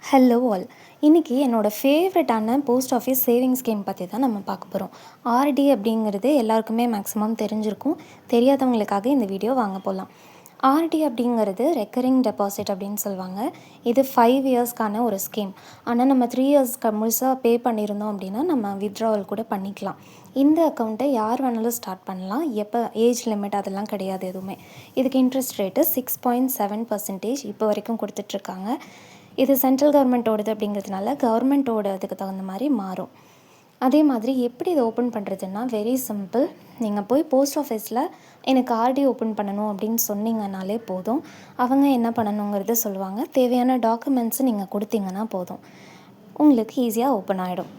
Hello all. இன்றைக்கி என்னோடய ஃபேவரட்டான போஸ்ட் ஆஃபீஸ் சேவிங்ஸ் ஸ்கீம் பற்றி தான் நம்ம பார்க்க போகிறோம். ஆர்டி அப்படிங்கிறது எல்லாருக்குமே மேக்ஸிமம் தெரிஞ்சிருக்கும். தெரியாதவங்களுக்காக இந்த வீடியோ வாங்க போகலாம். ஆர்டி அப்படிங்கிறது ரெக்கரிங் டெபாசிட் அப்படின்னு சொல்லுவாங்க. இது 5 இயர்ஸ்க்கான ஒரு ஸ்கீம். ஆனால் நம்ம 3 இயர்ஸ்க்கு முழுசாக பே பண்ணியிருந்தோம் அப்படின்னா நம்ம வித்ட்ராவல் கூட பண்ணிக்கலாம். இந்த அக்கௌண்ட்டை யார் வேணாலும் ஸ்டார்ட் பண்ணலாம். எப்போ ஏஜ் லிமிட் அதெல்லாம் கிடையாது எதுவுமே. இதுக்கு இன்ட்ரெஸ்ட் ரேட்டு 6.7% இப்போ வரைக்கும் கொடுத்துட்ருக்காங்க. இது சென்ட்ரல் கவர்மெண்ட்டோடது அப்படிங்கிறதுனால கவர்மெண்ட்டோட அதுக்கு தகுந்த மாதிரி மாறும். அதே மாதிரி எப்படி இதை ஓப்பன் பண்ணுறதுன்னா வெரி சிம்பிள். நீங்கள் போய் போஸ்ட் ஆஃபீஸில் எனக்கு ஆர்டி ஓப்பன் பண்ணணும் அப்படின்னு சொன்னீங்கன்னாலே போதும். அவங்க என்ன பண்ணணுங்கிறத சொல்லுவாங்க. தேவையான டாக்குமெண்ட்ஸு நீங்கள் கொடுத்தீங்கன்னா போதும், உங்களுக்கு ஈஸியாக ஓப்பன் ஆகிடும்.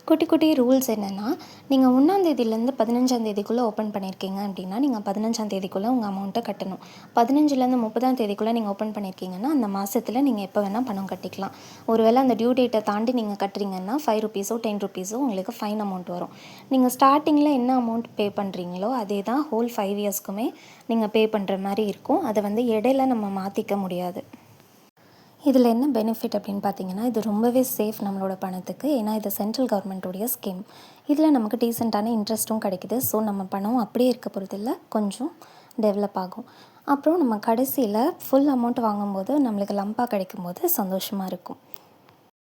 குட்டி குட்டி ரூல்ஸ் என்னென்னா, நீங்கள் 1ஆந்தேதியிலேருந்து 15ஆந்தேதிக்குள்ளே ஓப்பன் பண்ணியிருக்கீங்க அப்படின்னா நீங்கள் 15ஆந்தேதிக்குள்ளே உங்கள் அமௌண்ட்டை கட்டணும். 15லேருந்து 30ஆந்தேதிக்குள்ளே நீங்கள் ஓப்பன் பண்ணியிருக்கீங்கன்னா அந்த மாதத்தில் நீங்கள் எப்போ வேணால் பணம் கட்டிக்கலாம். ஒருவேளை அந்த டியூ டேட்டை தாண்டி நீங்கள் கட்டுறீங்கன்னா 5 ருப்பீஸோ 10 ருப்பீஸோ உங்களுக்கு ஃபைன் அமௌண்ட் வரும். நீங்கள் ஸ்டார்டிங்கில் என்ன அமௌண்ட் பே பண்ணுறீங்களோ அதே தான் ஹோல் 5 இயர்ஸ்க்குமே நீங்கள் பே பண்ணுற மாதிரி இருக்கும். அதை வந்து இடையில நம்ம மாற்றிக்க முடியாது. இதில் என்ன பெனிஃபிட் அப்படின்னு பார்த்தீங்கன்னா, இது ரொம்பவே சேஃப் நம்மளோட பணத்துக்கு. ஏன்னா இது சென்ட்ரல் கவர்மெண்ட்டோடைய ஸ்கீம். இதில் நமக்கு டீசெண்டான இன்ட்ரெஸ்ட்டும் கிடைக்குது. ஸோ நம்ம பணம் அப்படியே இருக்க போகிறதில்ல, கொஞ்சம் டெவலப் ஆகும். அப்புறம் நம்ம கடைசியில் ஃபுல் அமௌண்ட் வாங்கும்போது நம்மளுக்கு லம்பாக கிடைக்கும்போது சந்தோஷமாக இருக்கும்.